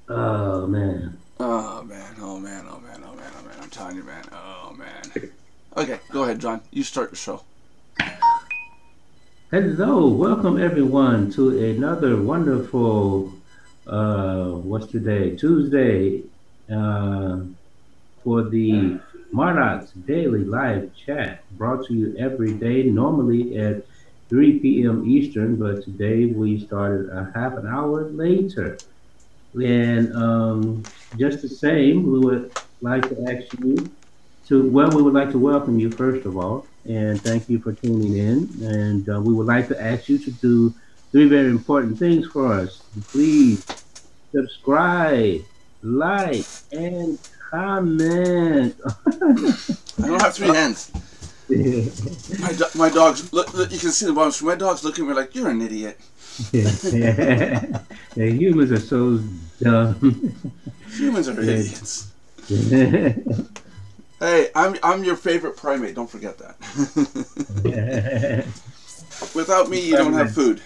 Oh man. Oh man, oh man, oh man, oh man, oh man. I'm telling you, man. Oh man. Okay, go ahead, John. You start the show. Hello, welcome everyone to another wonderful what's today? Tuesday uh for the Mardox Daily Live Chat brought to you every day, normally at 3 p.m. Eastern, but today we started a half an hour later. And just the same, we would like to ask you we would like to welcome you first of all, and thank you for tuning in. And we would like to ask you to do three very important things for us. Please subscribe, like, and comment. I don't have three hands. My dogs. Look, you can see the bottom. My dogs look at me like you're an idiot. The humans are so dumb. Humans are idiots. Hey, I'm your favorite primate. Don't forget that. Without me, you don't have food.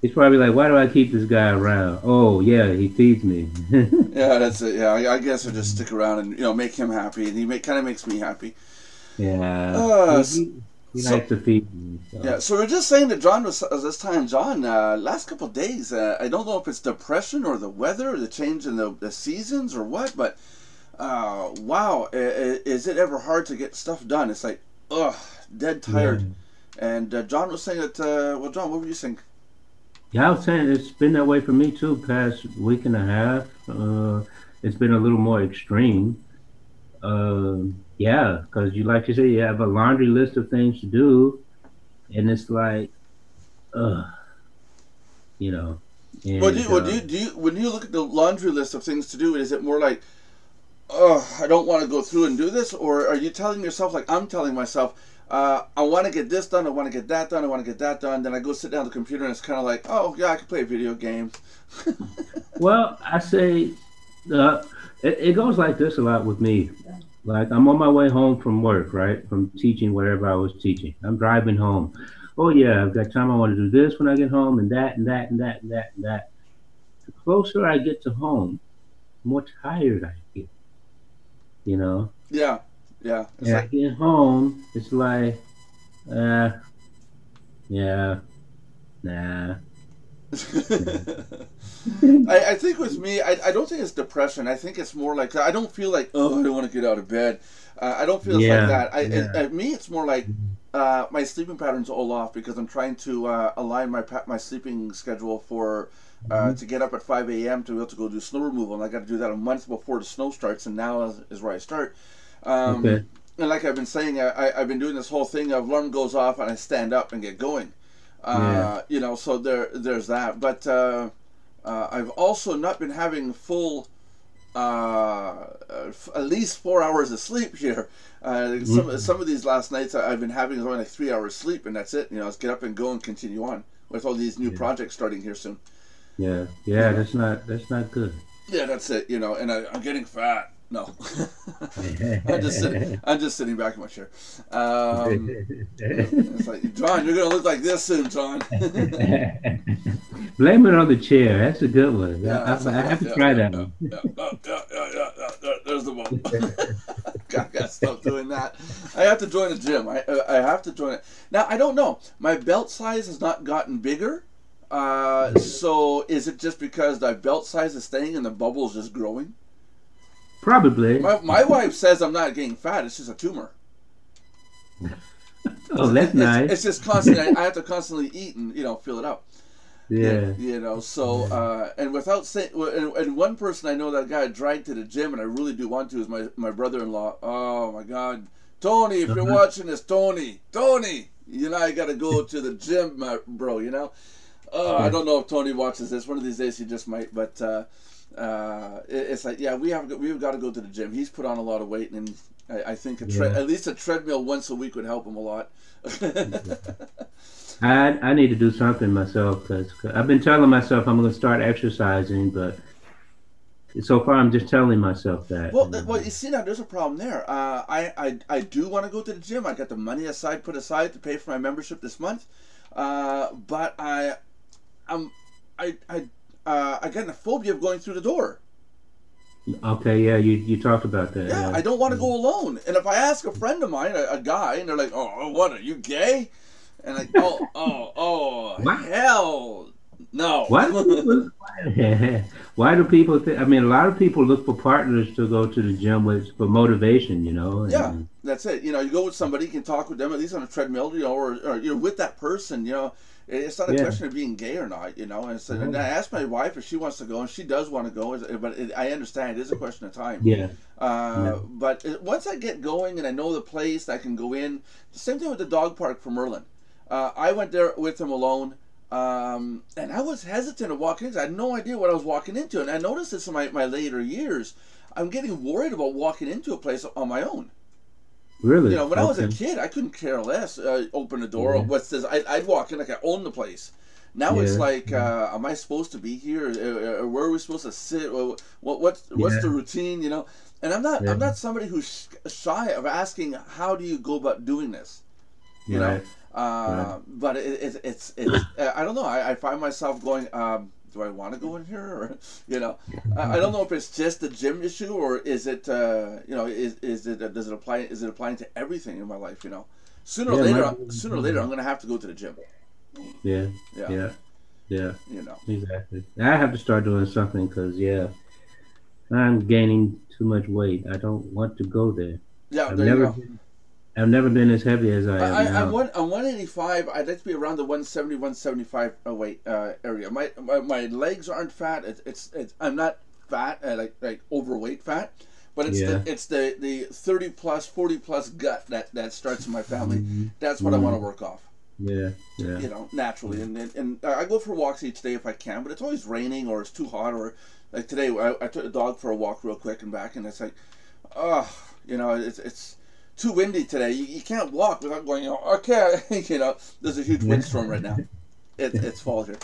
He's probably like, why do I keep this guy around? Oh, yeah, he feeds me. Yeah, that's it. Yeah, I guess I'll just stick around and make him happy, and kind of makes me happy. Yeah, Uh, he so likes to feed me. yeah, So so we're just saying that John was this time. John, last couple of days, I don't know if it's depression or the weather or the change in the seasons or what, but wow, is it ever hard to get stuff done? It's like, ugh, dead yeah, tired. And John was saying that. Well, John, what were you saying? yeah. I was saying it's been that way for me too. Past week and a half, it's been a little more extreme. Yeah, because like you say, you have a laundry list of things to do, and it's like, uh, you know, Well, and when you look at the laundry list of things to do, is it more like, oh, I don't want to go through and do this, or are you telling yourself like I'm telling myself, I want to get this done, I want to get that done, I want to get that done. Then I go sit down at the computer and it's kind of like, oh yeah, I can play a video game. well, I say uh, it goes like this a lot with me. Like I'm on my way home from work, right? From teaching wherever I was teaching. I'm driving home. Oh yeah, I've got time. I want to do this when I get home, and that, and that, and that, and that, and that. The closer I get to home, the more tired I get. You know, Yeah, yeah. It's and I like get home, it's like, uh, yeah, nah. I think with me, I don't think it's depression. I think it's more like I don't feel like oh I don't want to get out of bed. I don't feel it's like Yeah, that. yeah. Me, it's more like my sleeping pattern's all off because I'm trying to align my sleeping schedule for Mhm. to get up at 5 a.m. to be able to go do snow removal, and I got to do that a month before the snow starts, and now is where I start. Okay. And like I've been saying, I've been doing this whole thing of alarm goes off and I stand up and get going. Yeah. So there's that. But I've also not been having full, at least 4 hours of sleep here. Mhm. Some of these last nights I've been having is only like 3 hours sleep, and that's it. Let's get up and go and continue on with all these new Yeah. projects starting here soon. Yeah. You Yeah. know, That's not good. yeah, that's it. And I'm getting fat. No, I'm just sitting back in my chair. Um, it's like John, you're gonna look like this soon, John. Blame it on the chair. That's a good one. Yeah, that's I it. Yeah, have to yeah, try yeah, that yeah, one. yeah, there's the ball. Gotta stop doing that. I have to join a gym. I have to join it now. I don't know. My belt size has not gotten bigger. So is it just because the belt size is staying and the bubble is just growing? Probably. My wife says I'm not getting fat. It's just a tumor. Oh, that's nice. It's just constantly. I have to constantly eat and fill it up. Yeah. So and without saying, and one person I know that got dragged to the gym, and I really do want to is my brother-in-law. Oh my God, Tony, if you're Uh-huh. watching this, Tony, I got to go to the gym, bro. I Yeah. don't know if Tony watches this. One of these days he just might, but it's like yeah, we've got to go to the gym. He's put on a lot of weight, and I think Yeah. at least a treadmill once a week would help him a lot. I need to do something myself because I've been telling myself I'm going to start exercising, but so far I'm just telling myself that. Well, you see now, there's a problem there. I do want to go to the gym. I got the money put aside to pay for my membership this month, but I'm I got a phobia of going through the door. Okay, yeah, you talked about that. Yeah, Yeah. I don't want to go alone. And if I ask a friend of mine, a guy, and they're like, "Oh, what? Are you gay?" And like, oh, Why? hell, no. Why do people? Why do people think? I mean, a lot of people look for partners to go to the gym with for motivation, you know. Yeah, And that's it. You go with somebody, you can talk with them at least on a treadmill, or you're with that person. It's not a yeah, question of being gay or not. And so, and I right. asked my wife if she wants to go, and she does want to go, but I understand it is a question of time. Yeah, yeah, But once I get going and I know the place, I can go in. The same thing with the dog park for Merlin. I went there with him alone. And I was hesitant to walk into. I had no idea what I was walking into, and I noticed this in my later years. I'm getting worried about walking into a place on my own. really. When I was a Okay. kid, I couldn't care less. Open the door. Yeah, What's this? I'd walk in like I own the place. Now it's yeah, like, am I supposed to be here? Where are we supposed to sit? What's the yeah, routine? And I'm not yeah. somebody who's shy of asking how do you go about doing this. You know, Right, right. but it's I don't know. I find myself going. Do I want to go in here? Or, I don't know if it's just a gym issue or is it is it does it apply? Is it applying to everything in my life? Sooner or Yeah, later, my, sooner or later, I'm going to have to go to the gym. yeah, Yeah, yeah, yeah. you know. Exactly. I have to start doing something because yeah, I'm gaining too much weight. I don't want to go there. Yeah, I've there you never go. been. I've never been as heavy as I am I'm now. one. I'm 185. I'd like to be around the 170, 175 weight area. My legs aren't fat. It's I'm not fat, like overweight fat, but Yeah. it's the 30 plus 40 plus gut that starts in my family. Hmm. That's what I want to Hmm. work off. Yeah. Yeah. Naturally, and I go for walks each day if I can, but it's always raining or it's too hot or like today I took the dog for a walk real quick and back, and it's like, oh, it's too windy today. You can't walk without going, okay. There's a huge Yeah. windstorm right now. It's fall here.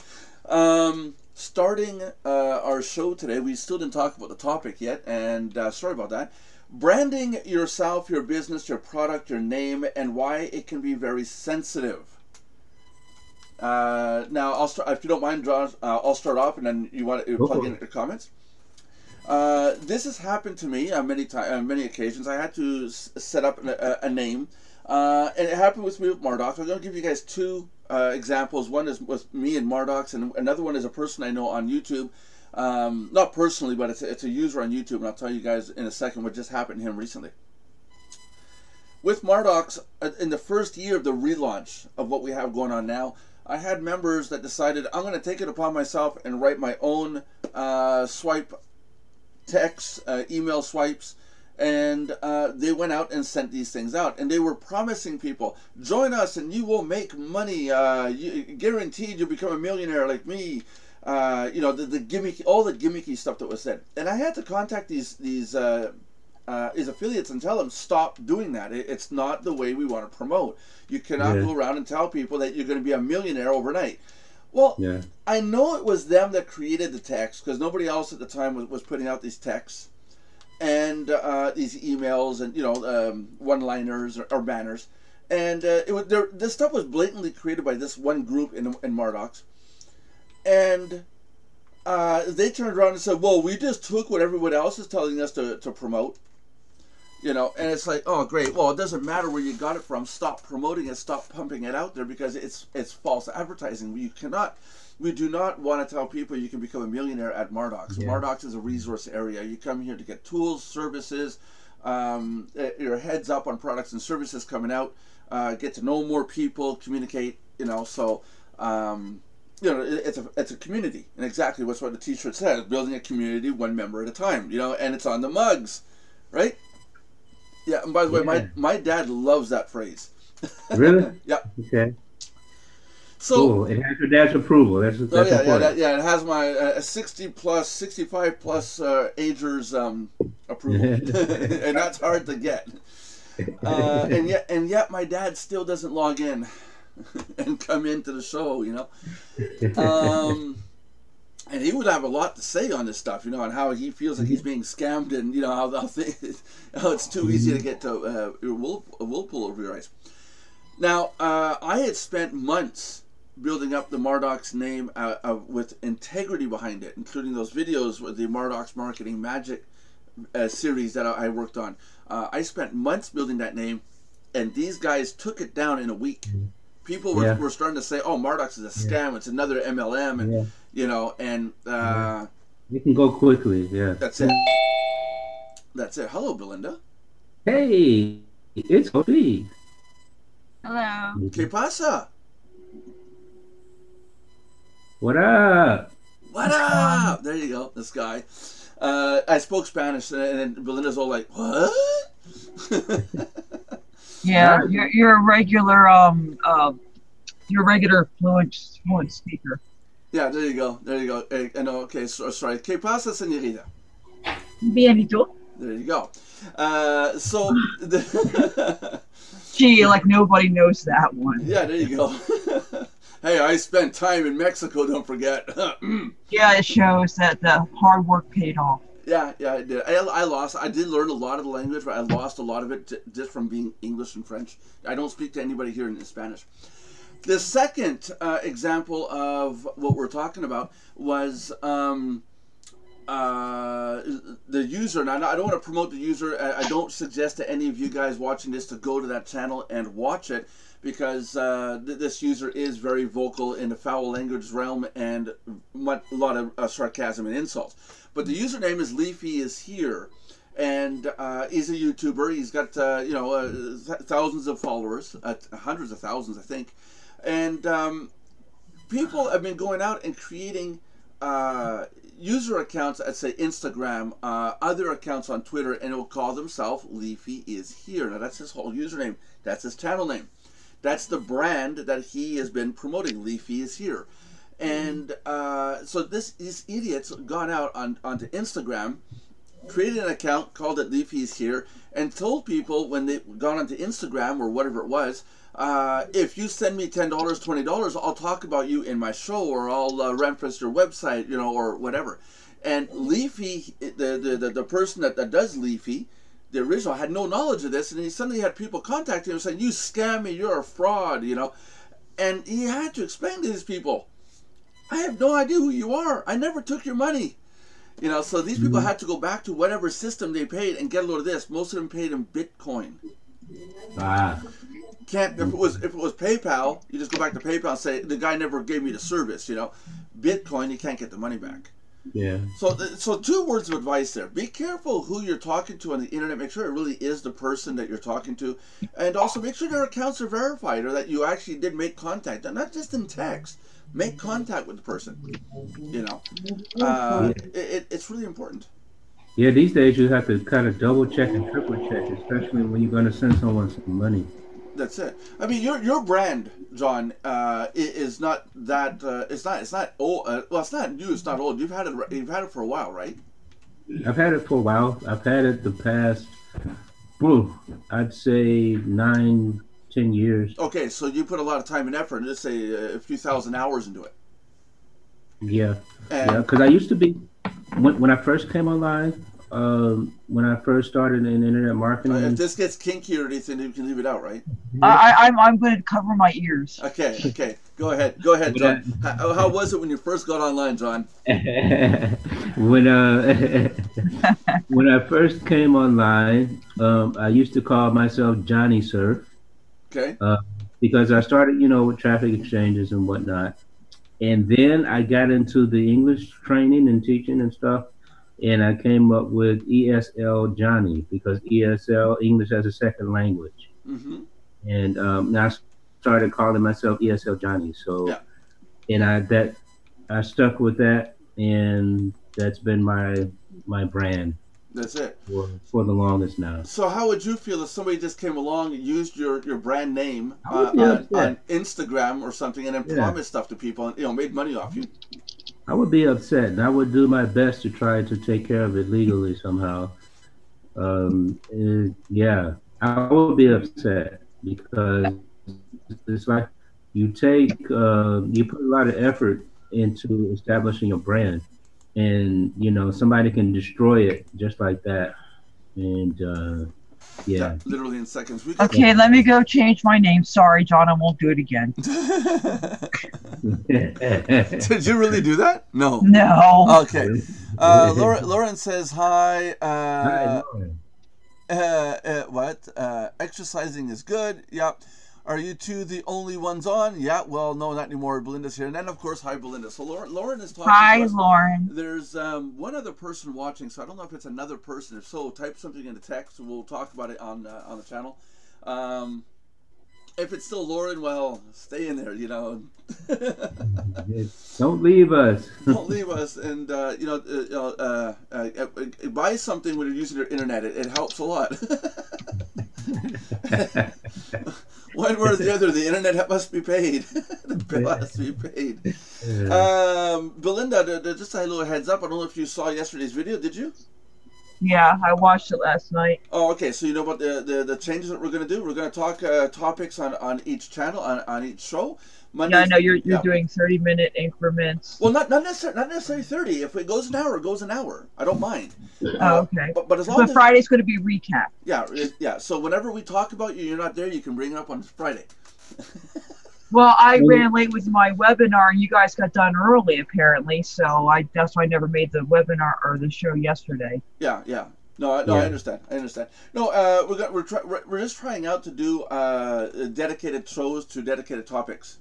Starting our show today, we still didn't talk about the topic yet, and sorry about that. Branding yourself, your business, your product, your name, and why it can be very sensitive. Now, I'll start. If you don't mind, John, I'll start off, and then you want to Go plug for in it. your comments. This has happened to me on many occasions. I had to set up a name, and it happened with me with Mardox. I'm going to give you guys two examples. One is with me and Mardox, and another one is a person I know on YouTube. Not personally, but it's a user on YouTube, and I'll tell you guys in a second what just happened to him recently. With Mardox, in the first year of the relaunch of what we have going on now, I had members that decided I'm going to take it upon myself and write my own swipe text, email swipes, and they went out and sent these things out. And they were promising people, join us and you will make money. Guaranteed you'll become a millionaire like me. The gimmicky, all the gimmicky stuff that was said. And I had to contact these affiliates and tell them stop doing that. It's not the way we want to promote. You cannot Yeah. go around and tell people that you're going to be a millionaire overnight. Well, Yeah. I know it was them that created the text because nobody else at the time was putting out these texts and these emails and one-liners or banners, and this stuff was blatantly created by this one group in Mardox, and they turned around and said, "Well, we just took what everyone else is telling us to promote." And it's like, oh great, well it doesn't matter where you got it from, stop promoting it, stop pumping it out there because it's false advertising. We do not want to tell people you can become a millionaire at Mardox. Yeah. Mardox is a resource area. You come here to get tools, services, your heads up on products and services coming out, get to know more people, communicate, so it's a community, and exactly what's what the t-shirt says, building a community one member at a time, and it's on the mugs, right? Yeah, and by the way, Yeah. my dad loves that phrase. Really? Yeah. Okay. So, Cool. It has your dad's approval. oh That's yeah, important. it has my 60 plus, 65 plus agers approval, and that's hard to get. And yet my dad still doesn't log in and come into the show, and he would have a lot to say on this stuff, on how he feels like he's being scammed, and how it's too easy to get to a whirlpool over your eyes. Now, I had spent months building up the Mardox name with integrity behind it, including those videos with the Mardox Marketing Magic series that I worked on. I spent months building that name, and these guys took it down in a week. People were starting to say, "Oh, Mardox is a scam. It's another MLM," and and you can go quickly. Yeah, that's it. That's it. Hello, Belinda. Hey, it's Kofi. Hello. ¿Qué pasa? What up? What up? There you go. This guy. I spoke Spanish, and Belinda's all like, "What?" Yeah, you're a regular fluent speaker. Yeah, there you go. There you go. Okay, sorry. ¿Qué pasa, señorita? Bien, ¿y tú? There you go. So, gee, like nobody knows that one. Yeah, there you go. Hey, I spent time in Mexico. Don't forget. Yeah, it shows that the hard work paid off. Yeah, I did. I did learn a lot of the language, but I lost a lot of it just from being English and French. I don't speak to anybody here in Spanish. The second example of what we're talking about was the user. Now, I don't want to promote the user. I don't suggest to any of you guys watching this to go to that channel and watch it, because this user is very vocal in the foul language realm and a lot of sarcasm and insults. But the username is Leafy is here, and he's a YouTuber. He's got thousands of followers, hundreds of thousands, I think. And people have been going out and creating user accounts at, say, Instagram, other accounts on Twitter, and it will call themselves Leafy is here. Now, that's his whole username. That's his channel name. That's the brand that he has been promoting. Leafy is here. And so these idiots gone out onto Instagram, created an account, called it Leafy is here, and told people when they gone onto Instagram or whatever it was, if you send me $10, $20, I'll talk about you in my show, or I'll reference your website, or whatever. And Leafy, the person that does Leafy, the original, had no knowledge of this, and he suddenly had people contacting him saying, "You scam me, you're a fraud," And he had to explain to these people, "I have no idea who you are. I never took your money." So these people had to go back to whatever system they paid and get a load of this. Most of them paid in Bitcoin. If it was PayPal, you just go back to PayPal and say, "The guy never gave me the service." Bitcoin, you can't get the money back. Yeah. So 2 words of advice there. Be careful who you're talking to on the internet. Make sure it really is the person that you're talking to. And also make sure their accounts are verified, or that you actually did make contact. And not just in text. Make contact with the person. It's really important. Yeah, these days you have to kind of double check and triple check, especially when you're going to send someone some money. That's it. I mean, your brand, John, is not that. It's not old. Well, it's not new. It's not old. You've had it for a while, right? I've had it for a while. I've had it the past, I'd say 9, 10 years. Okay, so you put a lot of time and effort, and just say a few thousand hours into it. Yeah, because I used to be when I first came online. When I first started in internet marketing. If this gets kinky or anything, you can leave it out, right? I'm going to cover my ears. Okay. Go ahead, John. How was it when you first got online, John? When I first came online, I used to call myself Johnny Surf. Okay. Because I started, with traffic exchanges and whatnot, and then I got into the English training and teaching and stuff. And I came up with ESL Johnny, because ESL, English as a second language. Mm-hmm. And now I started calling myself ESL Johnny. So, yeah. And I stuck with that, and that's been my brand. That's it. For the longest now. So how would you feel if somebody just came along and used your brand name on Instagram or something, and then promised stuff to people and made money off you? I would be upset, and I would do my best to try to take care of it legally somehow. Yeah, I would be upset, because it's like you put a lot of effort into establishing a brand, and somebody can destroy it just like that. And Yeah. Literally in seconds. We got Okay, let me go change my name. Sorry, John, I won't do it again. Did you really do that? No. No. Okay. Lauren says hi. Hi, Lauren. What? Exercising is good. Yep. Are you two the only ones on? Yeah. Well, no, not anymore. Belinda's here, and then of course, hi, Belinda. So Lauren is talking. Hi, to us. Lauren. There's one other person watching, so I don't know if it's another person. If so, type something into text, and we'll talk about it on the channel. If it's still Lauren, well, stay in there. Don't leave us. Don't leave us, and buy something when you're using your internet. It helps a lot. One way or the other, the internet must be paid. The bill has to be paid. Belinda, just a little heads up. I don't know if you saw yesterday's video. Did you? Yeah, I watched it last night. Oh, okay. So you know about the changes that we're going to do. We're going to talk topics on each channel, on each show. Mondays, yeah, I know you're doing 30-minute increments. Well, not necessarily 30. If it goes an hour, it goes an hour. I don't mind. Oh, okay. But as long as Friday's going to be recap. Yeah. So whenever we talk about you're not there, you can bring it up on Friday. Well, I ran late with my webinar, and you guys got done early, apparently. So that's why I never made the webinar or the show yesterday. Yeah. No, I understand. No, we're just trying out to do dedicated shows to dedicated topics.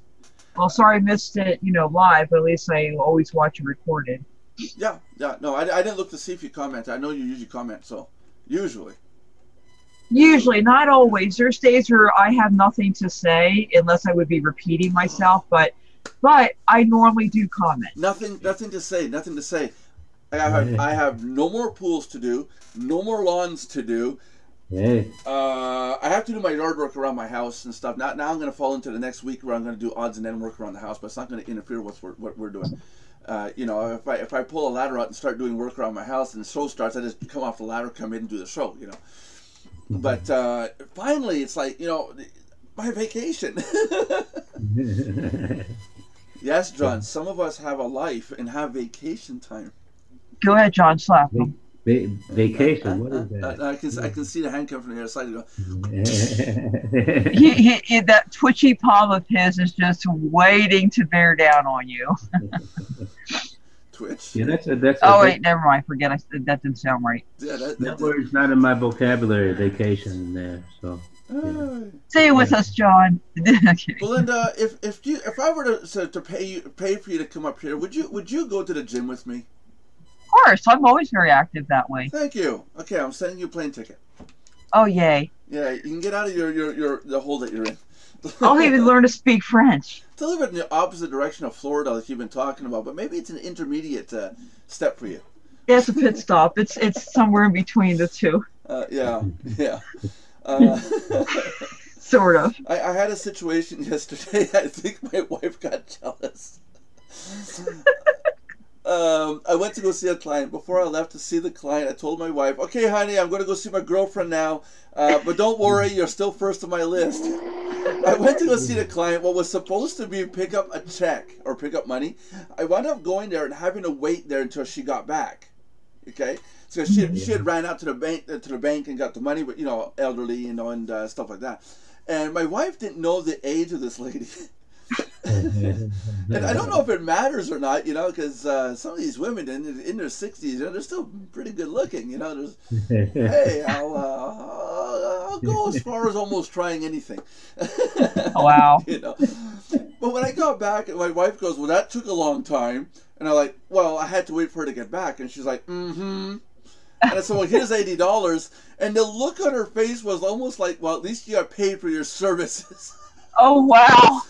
Well, sorry I missed it, live, but at least I always watch it recorded. Yeah. No, I didn't look to see if you comment. I know you usually comment, so usually. Usually, not always. There's days where I have nothing to say unless I would be repeating myself, but I normally do comment. Nothing to say. I have no more pools to do, no more lawns to do. Hey. I have to do my yard work around my house and stuff. Now I'm going to fall into the next week where I'm going to do odds and end work around the house, but it's not going to interfere with what we're doing. If I pull a ladder out and start doing work around my house and the show starts, I just come off the ladder, come in and do the show. But finally, it's like my vacation. Yes, John. Some of us have a life and have vacation time. Go ahead, John. Slap him. Vacation. What is that? I can see the hand come from the other side. That twitchy palm of his is just waiting to bear down on you. Twitch. Yeah, that's. Oh wait, never mind. Forget I said that didn't sound right. Yeah, that word's not in my vocabulary. Vacation there. So. Yeah. Stay with us, John. Belinda, if I were to pay for you to come up here, would you go to the gym with me? Of course, I'm always very active that way. Thank you. Okay, I'm sending you a plane ticket. Oh yay! Yeah, you can get out of the hole that you're in. I'll even learn to speak French. It's a little bit in the opposite direction of Florida that you've been talking about, but maybe it's an intermediate step for you. Yeah, it's a pit stop. It's somewhere in between the two. Yeah. Sort of. I had a situation yesterday. I think my wife got jealous. I went to go see a client. Before I left to see the client, I told my wife, "Okay, honey, I'm going to go see my girlfriend now, but don't worry, you're still first on my list." I went to go see the client. What was supposed to be pick up a check or pick up money, I wound up going there and having to wait there until she got back. Okay, so she had ran out to the bank and got the money, but elderly, and stuff like that. And my wife didn't know the age of this lady. And I don't know if it matters or not, because some of these women in their 60s, they're still pretty good looking. Hey, I'll go as far as almost trying anything. Wow. But when I got back, my wife goes, "Well, that took a long time," and I'm like, "Well, I had to wait for her to get back," and she's like, "Mm-hmm." And I said, "Well, here's $80," and the look on her face was almost like, "Well, at least you got paid for your services." Oh wow.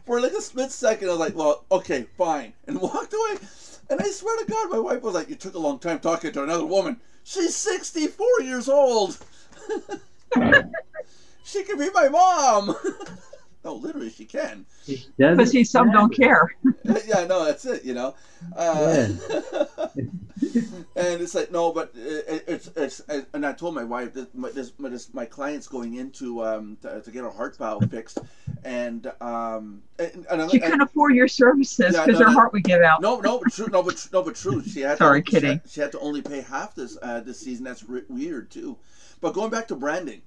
For like a split second, I was like, "Well, okay, fine," and walked away. And I swear to God, my wife was like, "You took a long time talking to another woman. She's 64 years old. She can be my mom." No, literally, she can. But see, some don't care. Yeah, no, that's it. And it's like, no, but it's and I told my wife that my client's going in to get her heart valve fixed, She couldn't afford your services because her heart would give out. No, but true. But true. She had Sorry, kidding. She had to only pay half this season. That's weird too. But going back to branding,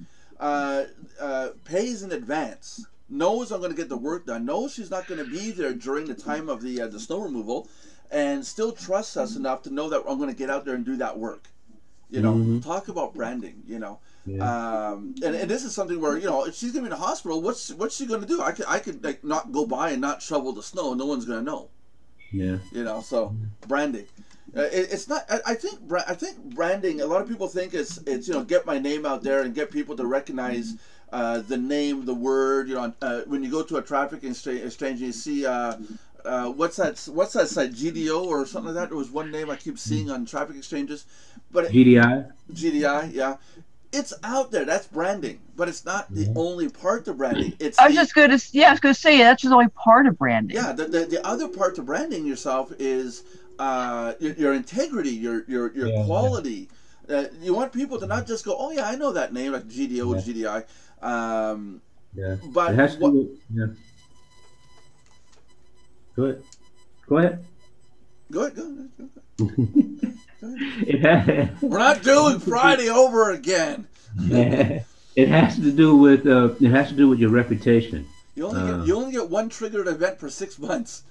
pays in advance. Knows I'm going to get the work done. Knows she's not going to be there during the time of the snow removal, and still trusts us enough to know that I'm going to get out there and do that work. You know, talk about branding. You know. Yeah. And this is something where, you know, if she's gonna be in the hospital, what's she gonna do? I could like not go by and not shovel the snow. No one's gonna know. Yeah. You know, so branding. It's not. I think branding. A lot of people think it's you know, get my name out there and get people to recognize the name, the word. You know, when you go to a traffic exchange, you see what's that site, GDO or something like that. There was one name I keep seeing on traffic exchanges, but GDI, yeah. It's out there. That's branding, but it's not the only part of branding. It's I was going to say that's just only part of branding. Yeah, the other part of branding yourself is your integrity, your quality. You want people to not just go, oh yeah, I know that name, like GDO or GDI. But it has to Go ahead. Go ahead. We're not doing Friday over again. It has to do with your reputation. You only get one triggered event per 6 months.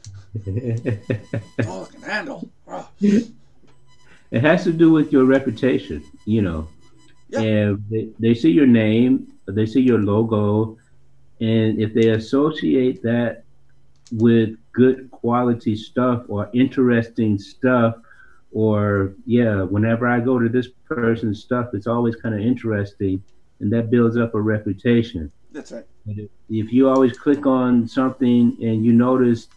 Oh, I can handle. Oh. It has to do with your reputation, you know. Yeah. And they see your name, they see your logo, and if they associate that with good quality stuff or interesting stuff, or whenever I go to this person's stuff, it's always kind of interesting, and that builds up a reputation. That's right. If you always click on something and you notice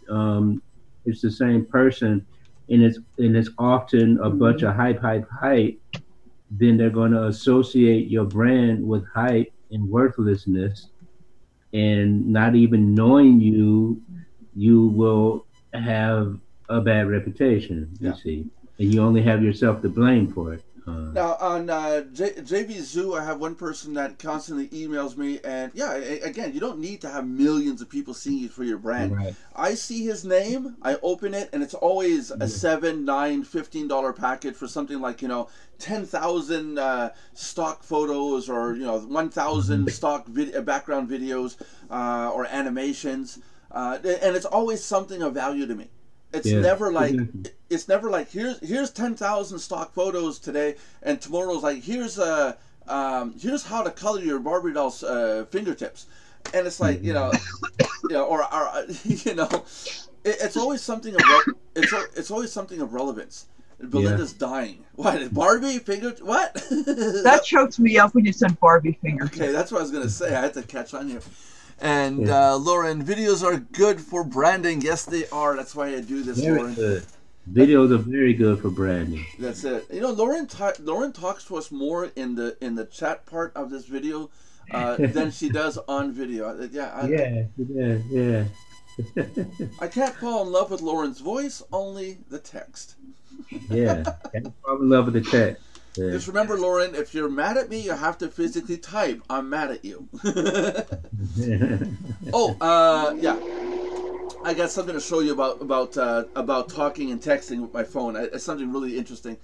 it's the same person, and it's often a bunch of hype, then they're going to associate your brand with hype and worthlessness, and not even knowing you will have a bad reputation. You see. And you only have yourself to blame for it. Now on JV Zoo, I have one person that constantly emails me, and again, you don't need to have millions of people seeing you for your brand. Right. I see his name, I open it, and it's always a $7, $9, $15 package for something like 10,000 stock photos, or 1,000 stock background videos or animations, and it's always something of value to me. It's never like here's 10,000 stock photos today, and tomorrow's like here's how to color your Barbie doll's fingertips, and it's like it's always something it's always something of relevance. Belinda's dying. What, Barbie finger? What? That choked me up when you said Barbie finger. Okay, that's what I was gonna say. I had to catch on you. And Lauren, videos are good for branding. Yes, they are. That's why I do this, very Lauren. Good. Videos are very good for branding. That's it. Lauren talks to us more in the chat part of this video than she does on video. Yeah. I can't fall in love with Lauren's voice, only the text. Yeah, can't fall in love with the text. Yeah. Just remember, Lauren, if you're mad at me, you have to physically type, I'm mad at you. I got something to show you about talking and texting with my phone. It's something really interesting.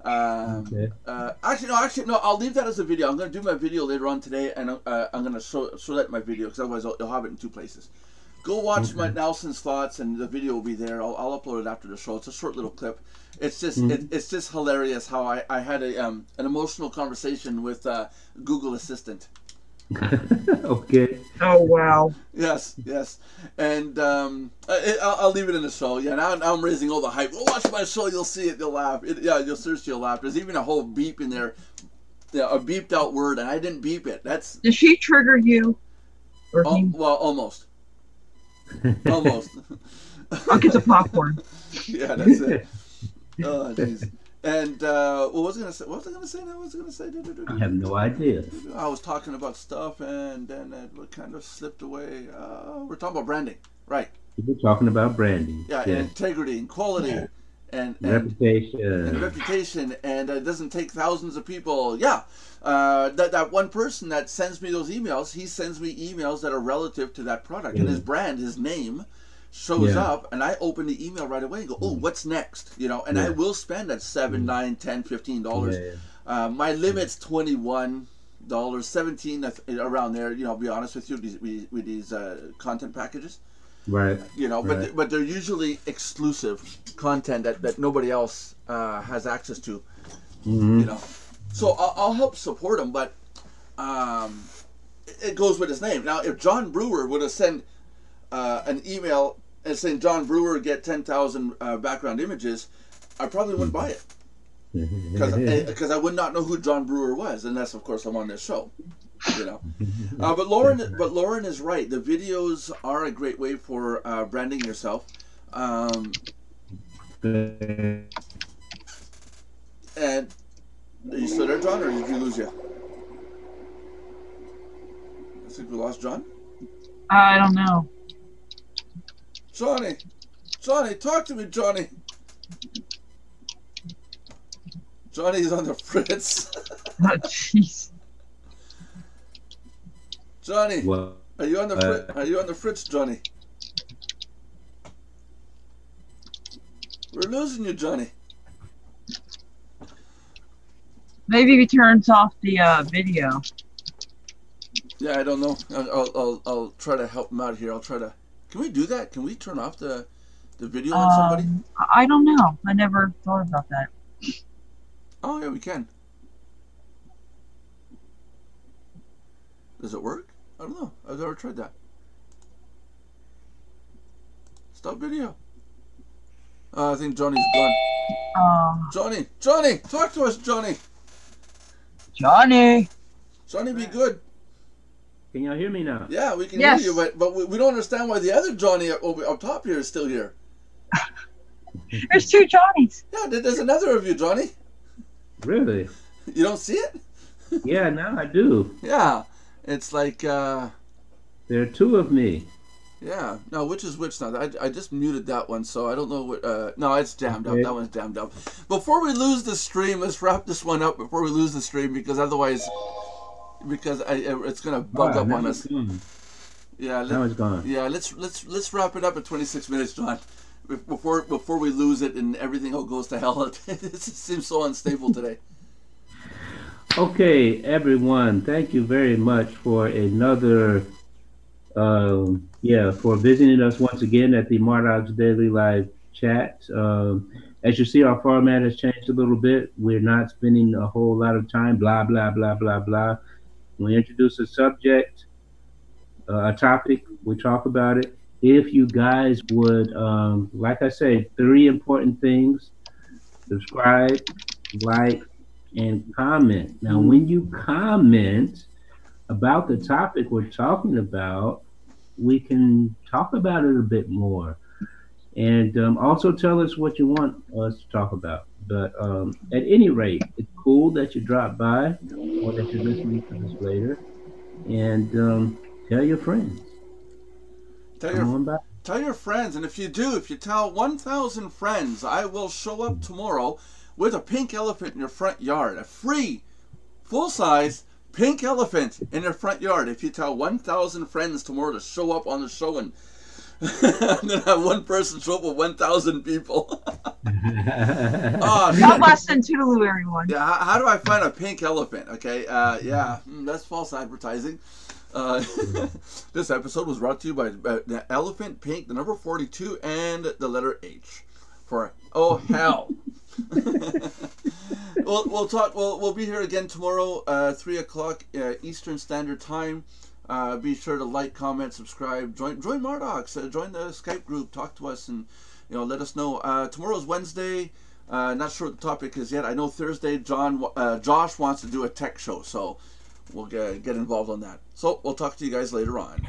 Actually, no, I'll leave that as a video. I'm going to do my video later on today, and I'm going to show that in my video, because otherwise you'll have it in 2 places. Go watch my Nelson's thoughts, and the video will be there. I'll upload it after the show. It's a short little clip. It's just it's just hilarious how I had an emotional conversation with Google Assistant. Okay. Oh wow. Yes, and I'll leave it in the show. Yeah, now I'm raising all the hype. Go watch my show. You'll see it. You'll laugh. You'll seriously laugh. There's even a whole beep in there, a beeped out word, and I didn't beep it. Did she trigger you? Or well, almost. Almost. I'll get the popcorn. Yeah, that's it. Oh, jeez. And what was I gonna say? I have no idea. I was talking about stuff, and then it kind of slipped away. We're talking about branding, right? We're talking about branding. Yeah, and integrity and quality, and reputation. reputation, and it doesn't take thousands of people. Yeah, that one person that sends me those emails, he sends me emails that are relative to that product, and his brand, his name shows up, and I open the email right away and go, oh, what's next? You know, and I will spend that $7, $9, $10, $15. My limit's $21, $17, around there. You know, I'll be honest with you, with these content packages. Right. You know, but they're usually exclusive content that nobody else has access to. You know, so I'll help support him, but it goes with his name. Now, if John Brewer would have sent an email and saying John Brewer get 10,000 background images, I probably wouldn't buy it because I would not know who John Brewer was, unless of course I'm on this show. You know, but Lauren is right. The videos are a great way for branding yourself. And are you still there, John, or did we lose you? I think we lost John. I don't know. Johnny, talk to me, Johnny. Johnny's on the fritz. Oh, jeez. Johnny, Well, are you on the are you on the fritz, Johnny? We're losing you, Johnny. Maybe he turns off the video. Yeah, I don't know. I'll try to help him out here. I'll try to. Can we do that? Can we turn off the video on somebody? I don't know. I never thought about that. Oh yeah, we can. Does it work? I don't know. I've never tried that. Stop video. I think Johnny's gone. Johnny, talk to us, Johnny. Johnny, be good. can y'all hear me now? Yeah, we can hear you, but we don't understand why the other Johnny up top here is still here. there's two Johnnies. Yeah, there's another of you, Johnny. Really? You don't see it? Yeah, now I do. Yeah, it's like There are two of me. yeah. No, which is which now? I just muted that one, so I don't know what. No, it's jammed up. Okay. That one's jammed up. Before we lose the stream, let's wrap this one up before we lose the stream, because otherwise, it's gonna bug up on us. Yeah, Now it's gone. yeah. Let's wrap it up at 26 minutes, John. Before we lose it and everything all goes to hell. It seems so unstable today. Okay, everyone, thank you very much for another, for visiting us once again at the Mardox Daily Live Chat. As you see, our format has changed a little bit. We're not spending a whole lot of time, blah, blah, blah, blah, blah. We introduce a subject, a topic, we talk about it. If you guys would, like I say, 3 important things: subscribe, like, and comment. Now, when you comment about the topic we're talking about, we can talk about it a bit more. And also tell us what you want us to talk about. But at any rate, it's cool that you dropped by or that you're listening to this later. And tell your friends. Tell your friends, and if you tell 1,000 friends, I will show up tomorrow with a pink elephant in your front yard. A free, full-size pink elephant in your front yard. If you tell 1,000 friends tomorrow to show up on the show, and then have one person show up with 1,000 people. God bless and toodaloo, everyone. Yeah, how do I find a pink elephant? Okay, that's false advertising. This episode was brought to you by the Elephant Pink, the number 42, and the letter H for oh hell. We'll talk. We'll be here again tomorrow, 3 o'clock Eastern Standard Time. Be sure to like, comment, subscribe, join Mardox, join the Skype group, talk to us, and let us know. Tomorrow's Wednesday. Not sure what the topic is yet. I know Thursday, Josh wants to do a tech show, so we'll get involved on that. So we'll talk to you guys later on.